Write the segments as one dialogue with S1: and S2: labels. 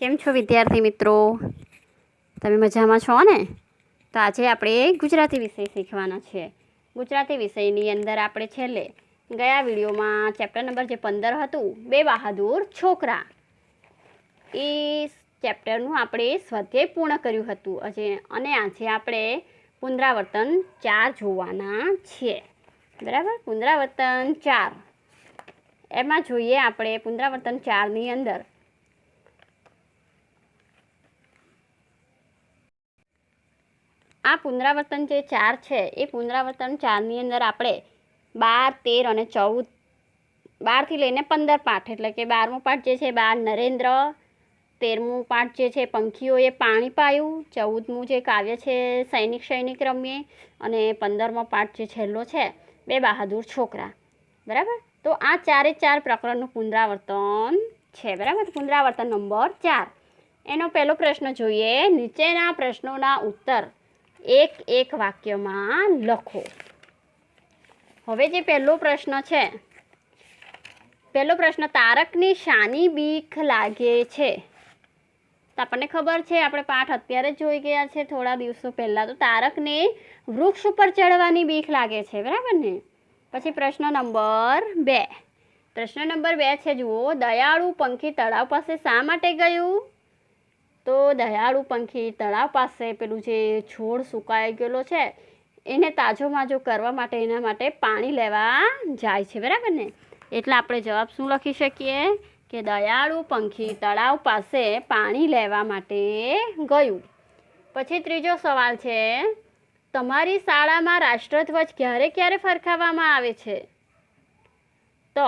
S1: કેમ છો વિદ્યાર્થી મિત્રો? તમે મજામાં છો ને? તો આજે આપણે ગુજરાતી વિષય શીખવાના છે. ગુજરાતી વિષયની અંદર આપણે છેલ્લે ગયા વિડીયોમાં ચેપ્ટર નંબર જે 15 હતું, બે બહાદુર છોકરા, એ ચેપ્ટરનું આપણે સ્વાધ્યાય પૂર્ણ કર્યું હતું અને આજે આપણે પુનરાવર્તન 4 જોવાના છીએ. બરાબર? પુનરાવર્તન 4 એમાં જોઈએ આપણે પુનરાવર્તન 4ની અંદર આ પુનરાવર્તન જે 4 છે એ પુનરાવર્તન 4ની અંદર આપણે 12, 13 અને 14, 12થી લઈને 15 પાઠ, એટલે કે 12મો પાઠ જે છે બાળ નરેન્દ્ર, 13મું પાઠ જે છે પંખીઓએ પાણી પાયું, 14મું જે કાવ્ય છે સૈનિક રમીએ, અને 15મો પાઠ જે છેલ્લો છે બે બહાદુર છોકરા. બરાબર? તો આ 4 પ્રકરણનું પુનરાવર્તન છે. બરાબર? પુનરાવર્તન નંબર 4. એનો પહેલો પ્રશ્ન જોઈએ. નીચેના પ્રશ્નોના ઉત્તર એક વાક્યમાં લખો. હવે જે પહેલો પ્રશ્ન છે, પહેલો પ્રશ્ન, તારકને શાની બીક લાગે છે? તો આપણને ખબર છે, આપણે પાઠ અત્યારે જ જોઈ ગયા છે થોડા દિવસો પહેલાં. તો તારકને વૃક્ષ ઉપર ચડવાની બીક લાગે છે. બરાબર ને? પછી પ્રશ્ન નંબર 2. પ્રશ્ન નંબર 2 છે, જુઓ, દયાળુ પંખી તળાવ પાસે શા માટે ગયું? તો દયાળુ પંખી તળાવ પાસે પેલું જે છોડ સુકાઈ ગયેલો છે એને તાજો માજો કરવા માટે, એના માટે પાણી લેવા જાય છે. બરાબર ને? એટલે આપણે જવાબ શું લખી શકીએ કે દયાળુ પંખી તળાવ પાસે પાણી લેવા માટે ગયું. પછી ત્રીજો સવાલ છે, તમારી શાળામાં રાષ્ટ્રધ્વજ ક્યારે ફરકાવવામાં આવે છે? તો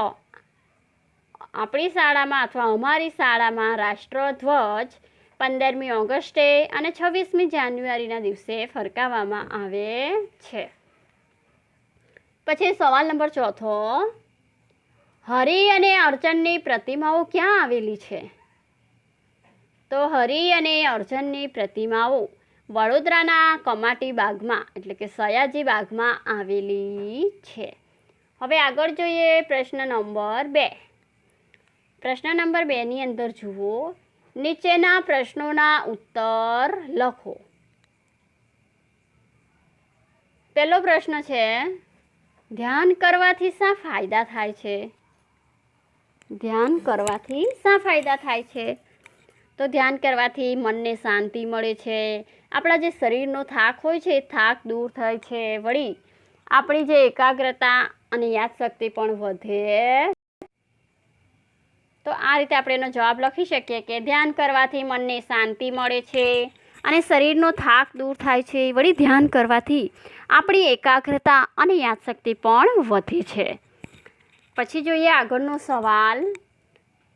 S1: આપણી શાળામાં અથવા અમારી શાળામાં રાષ્ટ્રધ્વજ 15મી ઓગસ્ટે અને 26મી જાન્યુઆરીના દિવસે ફરકાવવામાં આવે છે. પછી સવાલ નંબર 4, હરિ અને અર્જનની પ્રતિમાઓ ક્યાં આવેલી છે? તો હરિ અને અર્જનની પ્રતિમાઓ વડોદરાના કમાટી બાગમાં, એટલે કે સયાજી બાગમાં આવેલી છે. હવે આગળ જોઈએ પ્રશ્ન નંબર 2. પ્રશ્ન નંબર 2ની અંદર જુઓ, નીચેના પ્રશ્નોના ઉત્તર લખો. પહેલો પ્રશ્ન છે, ધ્યાન કરવાથી શા ફાયદા થાય છે? ધ્યાન કરવાથી શા ફાયદા થાય છે? તો ધ્યાન કરવાથી મનને શાંતિ મળે છે, આપણા જે શરીરનો થાક હોય છે એ થાક દૂર થાય છે, વળી આપણી જે એકાગ્રતા અને યાદશક્તિ પણ વધે. તો આ રીતે આપણે એનો જવાબ લખી શકીએ કે ધ્યાન કરવાથી મનને શાંતિ મળે છે અને શરીરનો થાક દૂર થાય છે, વળી ધ્યાન કરવાથી આપણી એકાગ્રતા અને યાદશક્તિ પણ વધે છે. પછી જોઈએ આગળનો સવાલ,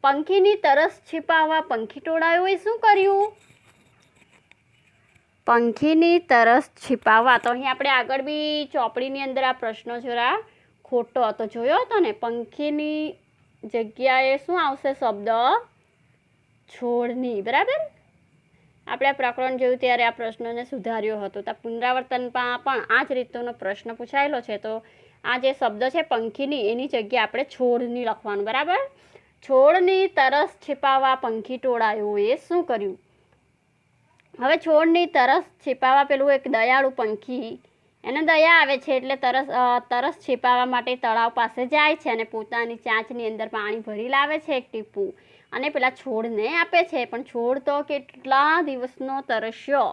S1: પંખીની તરસ છીપાવવા પંખી ટોળાઓએ શું કર્યું? પંખીની તરસ છીપાવવા, તો અહીં આપણે આગળ બી ચોપડીની અંદર આ પ્રશ્નો જરા ખોટો હતો, જોયો હતો ને? પંખીની જગ્યાએ શું આવશે શબ્દ? છોડની. બરાબર? આપણે આ પ્રકરણ જોયું ત્યારે આ પ્રશ્નને સુધાર્યો હતો. તો પુનરાવર્તનમાં પણ આ જ રીતનો પ્રશ્ન પૂછાયેલો છે. તો આ જે શબ્દ છે પંખીની, એની જગ્યાએ આપણે છોડની લખવાનું. બરાબર? છોડની તરસ छिपाવવા પંખી ટોળાઓએ શું કર્યું? હવે છોડની તરસ छिपाવવા પેલું એક દયાળુ પંખી, એને દયા આવે છે એટલે તરસ छिपाવવા માટે તળાવ પાસે જાય છે અને પોતાની ચાંચની અંદર પાણી ભરી લાવે છે એક ટીપું, અને પેલા છોડને આપે છે. પણ છોડ તો કેટલા દિવસનો તરસ્યો,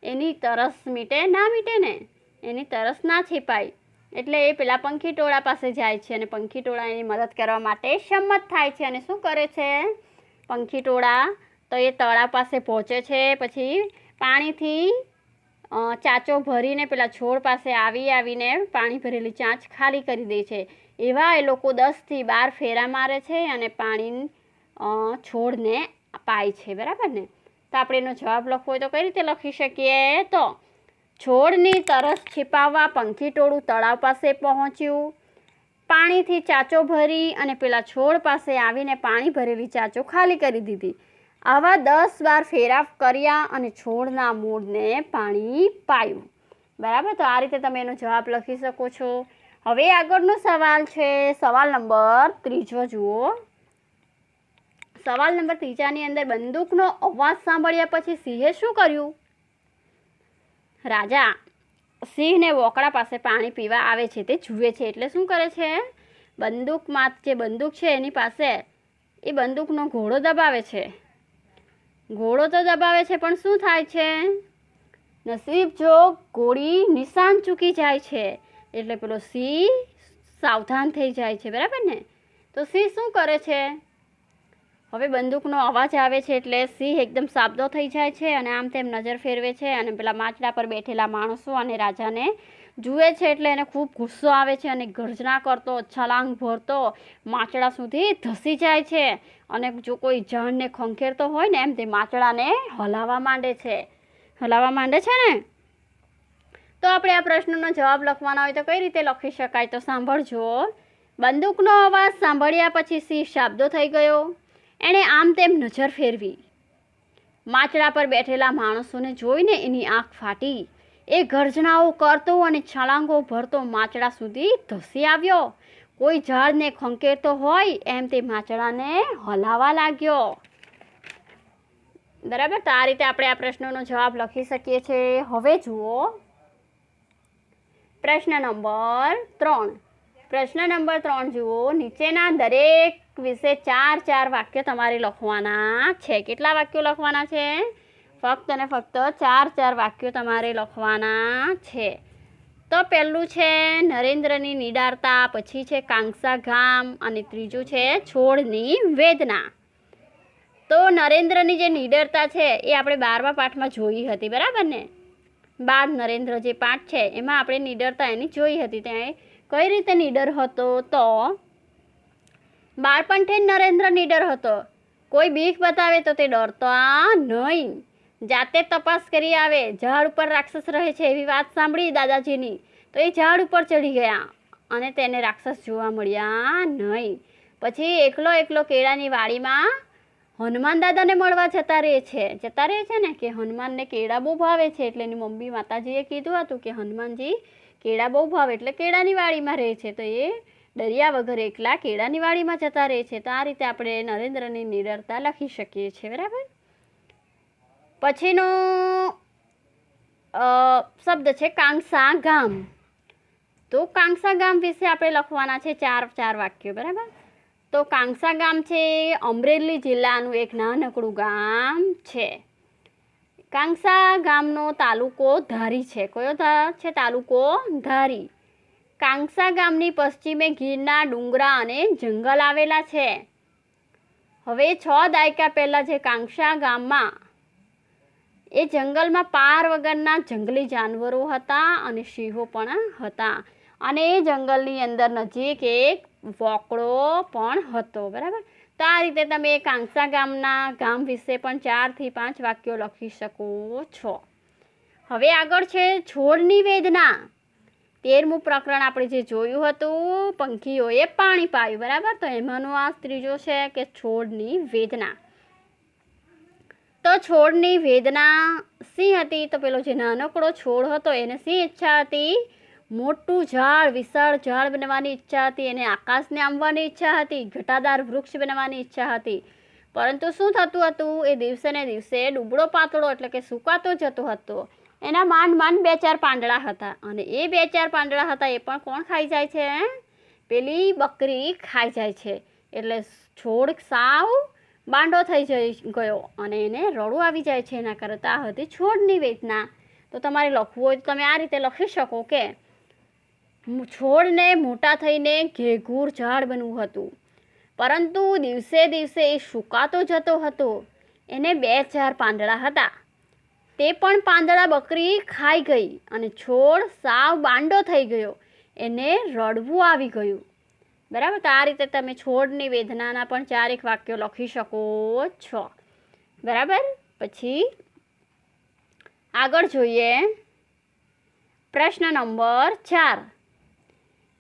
S1: એની તરસ મીટે ના મીટે ને, એની તરસ ના છીપાય, એટલે એ પેલા પંખી ટોળા પાસે જાય છે અને પંખી ટોળા એની મદદ કરવા માટે સંમત થાય છે. અને શું કરે છે પંખી ટોળા? તો એ તળાવ પાસે પહોંચે છે, પછી પાણીથી ચાંચો ભરીને પેલા છોડ પાસે આવીને પાણી ભરેલી ચાંચ ખાલી કરી દે છે. એવા એ લોકો 10થી 12 ફેરા મારે છે અને પાણી છોડને પાય છે. બરાબર ને? તો આપણે એનો જવાબ લખવો હોય તો કઈ રીતે લખી શકીએ? તો છોડની તરસ छिपाવવા પંખી ટોળું તળાવ પાસે પહોંચ્યું, પાણીથી ચાંચો ભરી અને પેલા છોડ પાસે આવીને પાણી ભરેલી ચાંચો ખાલી કરી દીધી. આવા 10-12 ફેરા કર્યા અને છોડના મૂળને પાણી પાયું. બરાબર? તો આ રીતે તમે એનો જવાબ લખી શકો છો. હવે આગળનો સવાલ છે સવાલ નંબર 3 જુઓ. સવાલ નંબર 3ની અંદર બંદૂકનો અવાજ સાંભળ્યા પછી સિંહે શું કર્યું? રાજા સિંહને વોકળા પાસે પાણી પીવા આવે છે તે જુએ છે, એટલે શું કરે છે? બંદૂકમાં જે બંદૂક છે એની પાસે એ બંદૂકનો ઘોડો દબાવે છે. ઘોડો તો દબાવે છે પણ શું થાય છે? નસીબ જો ગોળી નિશાન ચૂકી જાય છે એટલે પેલો સિંહ સાવધાન થઈ જાય છે, બરાબર ને? તો સિંહ શું કરે છે? હવે બંદૂકનો અવાજ આવે છે એટલે સિંહ એકદમ સાબદો થઈ જાય છે અને આમ તેમ નજર ફેરવે છે અને પેલા માચડા પર બેઠેલા માણસો અને રાજાને જુએ છે એટલે એને ખૂબ ગુસ્સો આવે છે અને ગર્જના કરતો છલાંગ ભરતો માચડા સુધી ધસી જાય છે અને જો કોઈ ઝાડને ખંખેરતો હોય ને એમ તે માચડાને હલાવવા માંડે છે ને. તો આપણે આ પ્રશ્નનો જવાબ લખવાનો હોય તો કઈ રીતે લખી શકાય? તો સાંભળજો. બંદૂકનો અવાજ સાંભળ્યા પછી સિંહ શાબ્દો થઈ ગયો. એણે આમ તેમ નજર ફેરવી. માચડા પર બેઠેલા માણસોને જોઈને એની આંખ ફાટી. એ ગર્જનાઓ કરતો અને છલાંગો ભરતો માચડા સુધી ધસી આવ્યો. કોઈ ઝાડને ખંખેરતો હોય એમ તે માચડાને હલાવવા લાગ્યો. બરાબર? તો આ રીતે આપણે આ પ્રશ્નનો જવાબ લખી શકીએ છીએ. હવે જુઓ પ્રશ્ન નંબર 3. પ્રશ્ન નંબર 3 જુઓ. નીચેના દરેક વિશે 4 વાક્ય તમારે લખવાના છે. કેટલા વાક્યો લખવાના છે? ફક્ત અને ફક્ત 4 વાક્યો તમારે લખવાના છે. તો પહેલું છે નરેન્દ્રની નિડારતા, પછી છે કાંસા ગામ અને ત્રીજું છે છોડની વેદના. તો નરેન્દ્રની જે નિડરતા છે એ આપણે 12મા પાઠમાં જોઈ હતી, બરાબર ને? બાળ નરેન્દ્ર જે પાઠ છે એમાં આપણે નિડરતા એની જોઈ હતી. ત્યાં કઈ રીતે નિડર હતો? તો બાળપણથી જ નરેન્દ્ર નિડર હતો. કોઈ બીક બતાવે તો તે ડરતા નહીં. જાતે તપાસ કરી આવે. ઝાડ ઉપર રાક્ષસ રહે છે એવી વાત સાંભળી દાદાજીની તો એ ઝાડ ઉપર ચડી ગયા અને તેને રાક્ષસ જોવા મળ્યા નહીં. પછી એકલો કેળાની વાડીમાં હનુમાન દાદાને મળવા જતા રહે છે ને કે હનુમાનને કેળા બહુ ભાવે છે એટલે એની મમ્મી માતાજીએ કીધું હતું કે હનુમાનજી કેળા બહુ ભાવે એટલે કેળાની વાડીમાં રહે છે. તો એ ડર્યા વગર એકલા કેળાની વાડીમાં જતા રહે છે. તો આ રીતે આપણે નરેન્દ્રની નિડરતા લખી શકીએ છીએ, બરાબર? પછીનો શબ્દ છે કાંસા ગામ. તો કાંસા ગામ વિશે આપણે લખવાના છે 4 વાક્યો, બરાબર? તો કાંસા ગામ છે અમરેલી જિલ્લાનું એક નાનકડું ગામ છે. કાંસા ગામનો તાલુકો ધારી છે. કયો છે? તાલુકો ધારી. કાંસા ગામની પશ્ચિમે ગીરના ડુંગરા અને જંગલ આવેલા છે. હવે 6 દાયકા પહેલાં જે કાંસા ગામમાં એ જંગલમાં પાર વગરના જંગલી જાનવરો હતા અને સિંહો પણ હતા અને એ જંગલની અંદર નજીક એક વોકળો પણ હતો, બરાબર? તો આ રીતે તમે કાંસા ગામ વિશે પણ 4 થી 5 વાક્યો લખી શકો છો. હવે આગળ છે છોડની વેદના. 13મું પ્રકરણ આપણે જે જોયું હતું પંખીઓએ પાણી પાયું, બરાબર? તો એમાંનો આ ત્રીજો છે કે છોડની વેદના. તો છોડની વેદના શી હતી? તો પેલો જે નાનકડો છોડ હતો એને શી ઈચ્છા હતી? મોટું ઝાડ, વિશાળ ઝાડ બનવાની ઈચ્છા હતી. એને આકાશને આંબવાની ઈચ્છા હતી. ઘટાદાર વૃક્ષ બનવાની ઈચ્છા હતી. પરંતુ શું થતું હતું? એ દિવસે ને દિવસે ડૂબળો પાતળો એટલે કે સુકાતો જતો હતો. એના માંડ 2-4 પાંદડા હતા અને એ 2-4 પાંદડા હતા એ પણ કોણ ખાઈ જાય છે? પેલી બકરી ખાઈ જાય છે. એટલે છોડ સાવ બાંડો થઈ ગયો અને એને રડું આવી જાય છે. એના કરતાં હતી છોડની વેદના. તો તમારે લખવું હોય તો તમે આ રીતે લખી શકો કે છોડને મોટા થઈને ઘેઘૂર ઝાડ બનવું હતું, પરંતુ દિવસે દિવસે એ સુકાતો જતો હતો. એને 2-4 પાંદડા હતા. તે પણ પાંદડા બકરી ખાઈ ગઈ અને છોડ સાવ બાંડો થઈ ગયો. એને રડવું આવી ગયું, બરાબર? તો આ રીતે તમે છોડની વેદનાના પણ 4 વાક્યો લખી શકો છો, બરાબર? પછી આગળ જોઈએ પ્રશ્ન નંબર 4.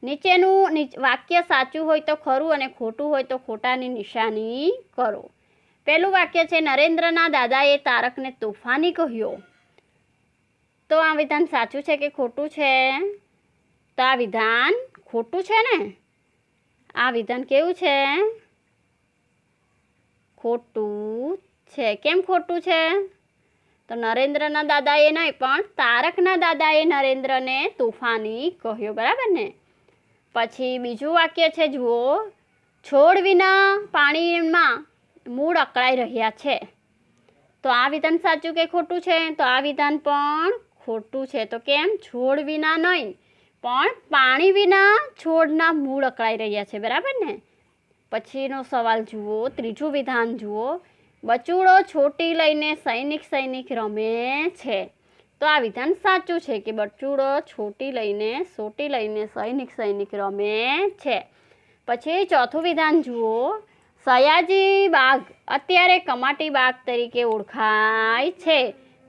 S1: નીચેનું વાક્ય સાચું હોય તો ખરું અને ખોટું હોય તો ખોટાની નિશાની કરો. પહેલું વાક્ય છે નરેન્દ્રના દાદાએ તારકને તોફાની કહ્યો. તો આ વિધાન સાચું છે કે ખોટું છે? તો આ વિધાન ખોટું છે ને? આ વિધાન કેવું છે? ખોટું છે. કેમ ખોટું છે? તો નરેન્દ્રના દાદાએ નહીં પણ તારકના દાદાએ નરેન્દ્રને તોફાની કહ્યો, બરાબર ને. પછી બીજું વાક્ય છે, જુઓ, છોડ વિના પાણીમાં મૂળ અકળાઈ રહ્યા છે. તો આ વિધાન સાચું કે ખોટું છે? તો આ વિધાન પણ ખોટું છે. તો કેમ? છોડ વિના નહીં પણ પાણી વિના છોડના મૂળ અકળાઈ રહ્યા છે, બરાબર ને. પછીનો સવાલ જુઓ, ત્રીજું વિધાન જુઓ, બચુડો છોટી લઈને સૈનિક રમે છે. તો આ વિધાન સાચું છે કે બચુડો સોટી લઈને સૈનિક રમે છે. પછી ચોથું વિધાન જુઓ, સયાજી બાગ અત્યારે કમાટી બાગ તરીકે ઓળખાય છે.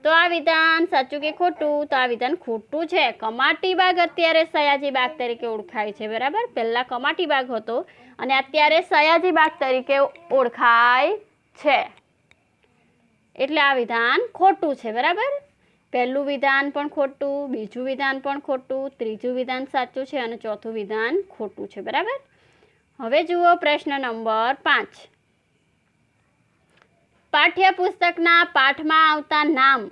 S1: તો આ વિધાન સાચું કે ખોટું? તો આ વિધાન ખોટું છે. કમાટી બાગ અત્યારે સયાજી બાગ તરીકે ઓળખાય છે, બરાબર. પહેલાં કમાટી બાગ હતો અને અત્યારે સયાજી બાગ તરીકે ઓળખાય છે. એટલે આ વિધાન ખોટું છે, બરાબર. પહેલું વિધાન પણ ખોટું, બીજું વિધાન પણ ખોટું, ત્રીજું વિધાન સાચું છે અને ચોથું વિધાન ખોટું છે, બરાબર. હવે જુઓ પ્રશ્ન નંબર 5. પાઠ્યપુસ્તકના પાઠમાં આવતા નામ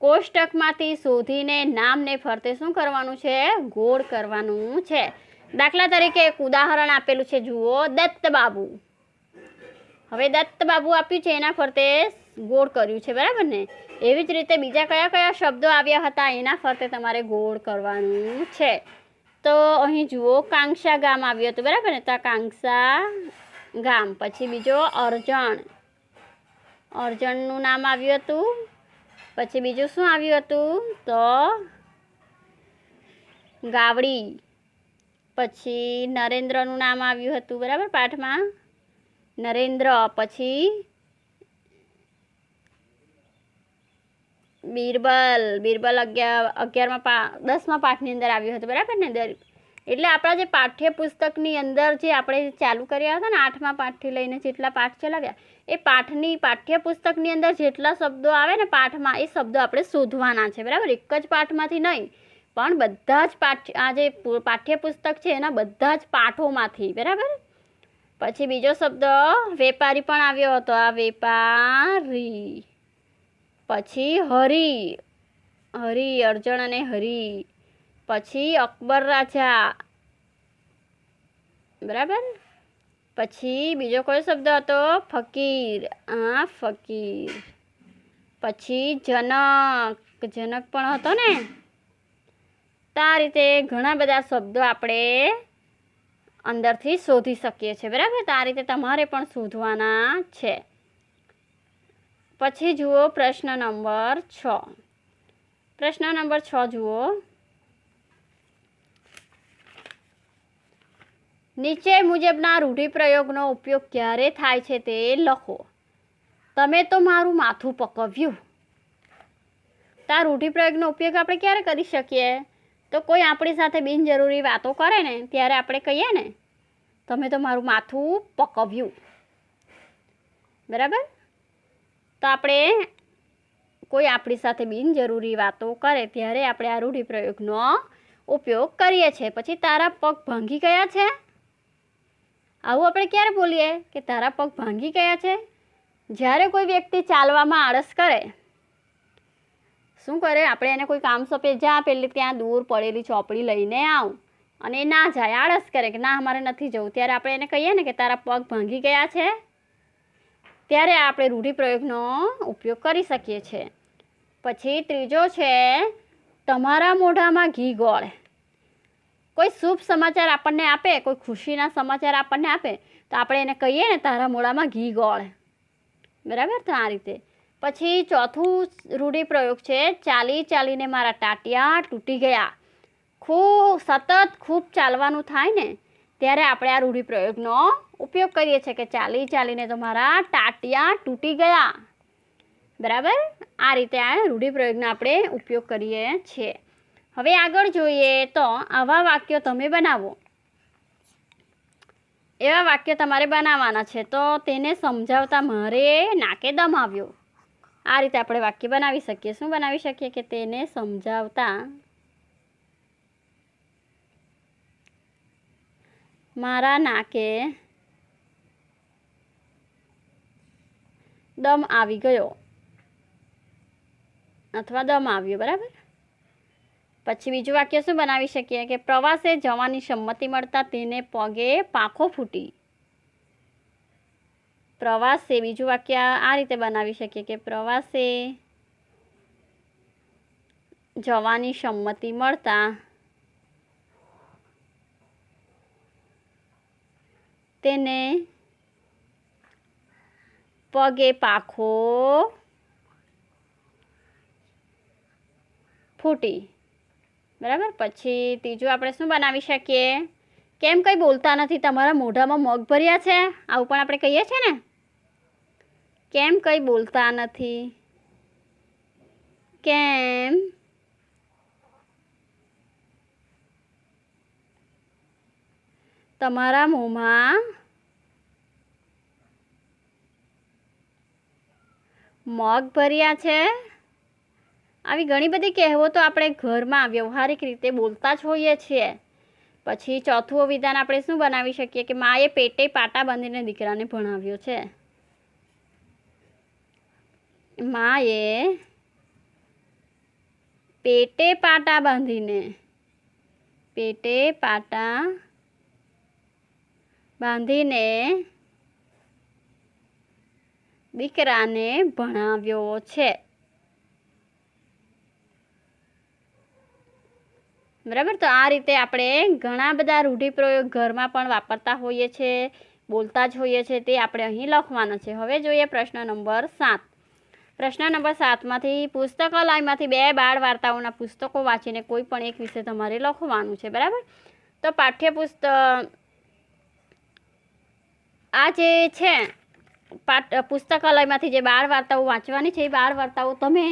S1: કોષ્ટકમાંથી શોધીને નામને ફરતે શું કરવાનું છે? ગોળ કરવાનું છે. દાખલા તરીકે એક ઉદાહરણ આપેલું છે, જુઓ, દત્તબાબુ. હવે દત્તબાબુ આપ્યું છે, એના ફરતે ગોળ કર્યું છે, બરાબર ને. એવી જ રીતે બીજા કયા કયા શબ્દો આવ્યા હતા એના ફરતે તમારે ગોળ કરવાનું છે. તો અહીં જુઓ, કાંસા ગામ આવ્યું હતું, બરાબર ને. તો આ કાંસા ગામ. પછી બીજો અર્જણનું નામ આવ્યું હતું. પછી બીજું શું આવ્યું હતું? તો ગાવડી. પછી નરેન્દ્રનું નામ આવ્યું હતું, બરાબર, પાઠમાં નરેન્દ્ર. પછી બિરબલ 10મા પાઠની અંદર આવ્યું હતું, બરાબર ને. એટલે આપણા જે પાઠ્યપુસ્તકની અંદર જે આપણે ચાલુ કર્યા હતા ને 8મા પાઠથી લઈને જેટલા પાઠ ચલાવ્યા, એ પાઠ્યપુસ્તકની અંદર જેટલા શબ્દો આવે ને પાઠમાં, એ શબ્દો આપણે શોધવાના છે, બરાબર. એક જ પાઠમાંથી નહીં પણ બધા જ આ જે પાઠ્યપુસ્તક છે એના બધા જ પાઠોમાંથી, બરાબર. પછી બીજો શબ્દ વેપારી પણ આવ્યો હતો, આ વેપારી. પછી હરી, અર્જણ અને હરી. પછી અકબર રાજા, બરાબર. પછી બીજો કયો શબ્દ હતો? ફકીર, ફકીર. પછી જનક પણ હતો ને. તો આ રીતે ઘણા બધા શબ્દો આપણે અંદરથી શોધી શકીએ છીએ, બરાબર. તો આ રીતે તમારે પણ શોધવાના છે. પછી જુઓ પ્રશ્ન નંબર 6 જુઓ, નીચે મુજબના રૂઢિપ્રયોગનો ઉપયોગ ક્યારે થાય છે તે લખો. તમે તો મારું માથું પકવ્યું. તો આ રૂઢિપ્રયોગનો ઉપયોગ આપણે ક્યારે કરી શકીએ? તો કોઈ આપણી સાથે બિનજરૂરી વાતો કરે ને ત્યારે આપણે કહીએ ને, તમે તો મારું માથું પકવ્યું, બરાબર. તો આપણે કોઈ આપણી સાથે બિનજરૂરી વાતો કરે ત્યારે આપણે આ રૂઢિપ્રયોગનો ઉપયોગ કરીએ છીએ. પછી તારા પગ ભાંગી ગયા છે. આવું આપણે ક્યારે બોલીએ કે તારા પગ ભાંગી ગયા છે? જ્યારે કોઈ વ્યક્તિ ચાલવામાં આળસ કરે, શું કરે? આપણે એને કોઈ કામ સોંપીએ, જા પેલી ત્યાં દૂર પડેલી ચોપડી લઈને આવ, અને એ ના જાય, આળસ કરે કે ના અમારે નથી જવું, ત્યારે આપણે એને કહીએ ને કે તારા પગ ભાંગી ગયા છે. ત્યારે આપણે રૂઢિપ્રયોગનો ઉપયોગ કરી શકીએ છીએ. પછી ત્રીજો છે તમારા મોઢામાં ઘી ગોળ. કોઈ શુભ સમાચાર આપણને આપે, કોઈ ખુશીના સમાચાર આપણને આપે, તો આપણે એને કહીએ ને તારા મોઢામાં ઘી ગોળ, બરાબર. તો આ રીતે. પછી ચોથું રૂઢિપ્રયોગ છે ચાલીને મારા ટાટિયા તૂટી ગયા. સતત ખૂબ ચાલવાનું થાય ને ત્યારે આપણે આ રૂઢિપ્રયોગનો ઉપયોગ કરીએ છીએ કે ચાલીને તો મારા ટાટિયા તૂટી ગયા, બરાબર. આ રીતે આ રૂઢિપ્રયોગનો આપણે ઉપયોગ કરીએ છીએ. હવે આગળ જોઈએ તો આવા વાક્યો તમે બનાવો. એવા વાક્ય તમારે બનાવવાના છે. તો તેને સમજાવતા મારે નાકે દમ આવ્યો. આ રીતે આપણે વાક્ય બનાવી શકીએ. શું બનાવી શકીએ? કે તેને સમજાવતા મારા નાકે દમ આવી ગયો અથવા દમ આવ્યો, બરાબર. પછી બીજું વાક્ય શું બનાવી શકીએ કે પ્રવાસે જવાની સંમતિ મળતા તેને પગે પાંખો ફૂટી. પ્રવાસે, બીજું વાક્ય આ રીતે બનાવી શકીએ કે પ્રવાસે જવાની સંમતિ મળતા તેને પગે પાંખો ફૂટી, બરાબર. પછી ત્રીજું આપણે શું બનાવી શકીએ, કેમ કંઈ બોલતા નથી, તમારા મોઢામાં મગ ભર્યા છે, આવું પણ આપણે કહીએ છીએ ને. કેમ કંઈ બોલતા નથી, કેમ તમારા મોંમાં મગ ભર્યા છે. આવી ઘણી બધી કહેવતો આપણે ઘરમાં વ્યવહારિક રીતે બોલતા જ હોઈએ છીએ. પછી ચોથું વિધાન આપણે શું બનાવી શકીએ કે માએ પેટે પાટા બાંધીને દીકરાને ભણાવ્યો છે. માએ પેટે પાટા બાંધીને દીકરાને ભણાવ્યો છે, બરાબર. તો આ રીતે આપણે ઘણા બધા રૂઢિપ્રયોગ ઘરમાં પણ વાપરતા હોઈએ છીએ, બોલતા જ હોઈએ છીએ, તે આપણે અહીં લખવાનો છે. હવે જોઈએ પ્રશ્ન નંબર 7. પ્રશ્ન નંબર 7માંથી પુસ્તકાલયમાંથી 2 બાળ વાર્તાઓના પુસ્તકો વાંચીને કોઈ પણ એક વિશે તમારે લખવાનું છે, બરાબર. તો પાઠ્યપુસ્તક આ જે છે પુસ્તકાલયમાંથી જે બાળ વાર્તાઓ વાંચવાની છે, એ બાળ વાર્તાઓ તમે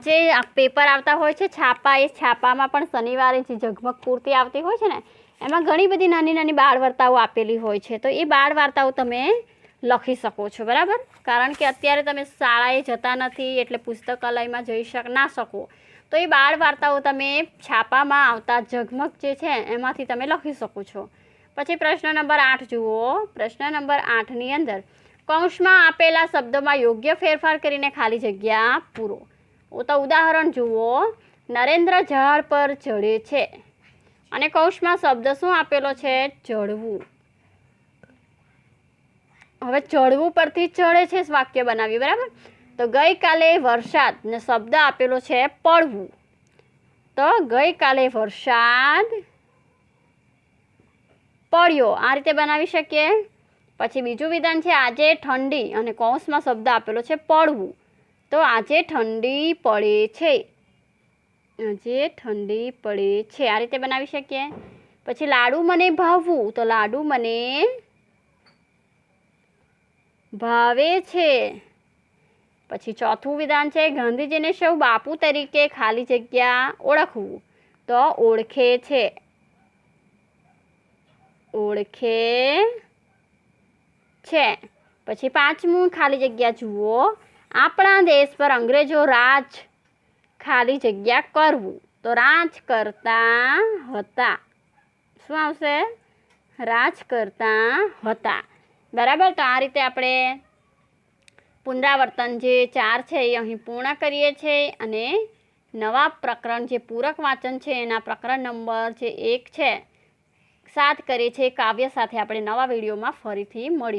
S1: જે પેપર આવતા હોય છે છાપા, એ છાપામાં પણ શનિવારે જે ઝગમગ પૂર્તિ આવતી હોય છે ને, એમાં ઘણી બધી નાની નાની બાળ વાર્તાઓ આપેલી હોય છે. તો એ બાળ વાર્તાઓ તમે લખી શકો છો, બરાબર. કારણ કે અત્યારે તમે શાળાએ જતા નથી એટલે પુસ્તકાલયમાં જઈ ના શકો, તો એ બાળ વાર્તાઓ તમે છાપામાં આવતા ઝગમગ જે છે એમાંથી તમે લખી શકો છો. પછી પ્રશ્ન નંબર 8 જુઓ. પ્રશ્ન નંબર 8ની અંદર કૌંસમાં આપેલા શબ્દોમાં યોગ્ય ફેરફાર કરીને ખાલી જગ્યા પૂરો. તો ઉદાહરણ જુઓ, નરેન્દ્ર ઝાડ પર ચડે છે અને કૌંસમાં શબ્દ શું આપેલો છે, ચડવું. હવે ચડવું પરથી ચડે છે વાક્ય બનાવ્યું, બરાબર. તો ગઈકાલે વરસાદ ને શબ્દ આપેલો છે પડવું, તો ગઈકાલે વરસાદ પડ્યો, આ રીતે બનાવી શકીએ. પછી બીજું વિધાન છે આજે ઠંડી અને કૌંસમાં શબ્દ આપેલો છે પડવું, તો આજે ઠંડી પડે છે, આજે ઠંડી પડે છે, આ રીતે બનાવી શકીએ. પછી લાડુ મને ભાવવું, તો લાડુ મને ભાવે છે. પછી ચોથું વિધાન છે ગાંધીજીને સૌ બાપુ તરીકે ખાલી જગ્યા ઓળખવું, તો ઓળખે છે, ઓળખે છે. પછી પાંચમું ખાલી જગ્યા જુઓ, આપણા દેશ પર અંગ્રેજો રાજ ખાલી જગ્યા કરવું, તો રાજ કરતા હતા. શું આવશે, રાજ કરતા હતા, બરાબર. તો આ રીતે આપણે પુનરાવર્તન જે 4 છે એ અહીં પૂર્ણ કરીએ છીએ અને નવા પ્રકરણ જે પૂરક વાંચન છે એના પ્રકરણ નંબર જે 1 છે 7 કરીએ છીએ કાવ્ય સાથે આપણે નવા વિડીયોમાં ફરીથી મળીશું.